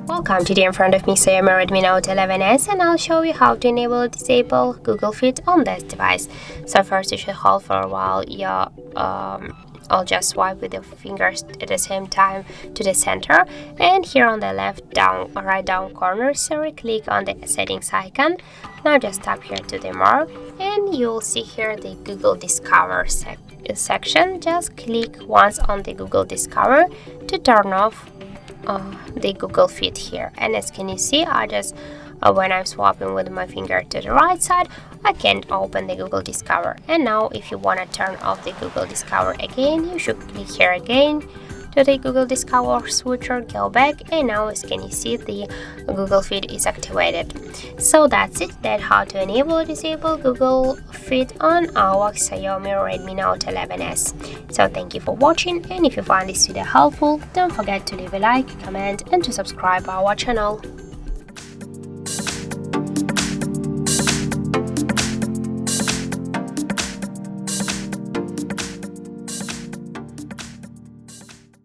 Welcome. Today in front of me XIAOMI Redmi Note 11s, and I'll show you how to enable or disable Google Fit on this device. So first you should hold for a while I'll just swipe with your fingers at the same time to the center, and here on the right down corner, so click on the settings icon. Now just tap here to the mark, and you'll see here the Google Discover section. Just click once on the Google Discover to turn off the Google Fit here. And as can you see, I just when I'm swapping with my finger to the right side, I can't open the Google Discover. And now if you want to turn off the Google Discover again, you should click here again to the Google Discover switcher, go back, and now as can you see, the Google Fit is activated. So that's it. That's how to enable or disable Google Fit on our XIAOMI Redmi Note 11s. So thank you for watching, and if you find this video helpful, don't forget to leave a like, comment, and to subscribe our channel.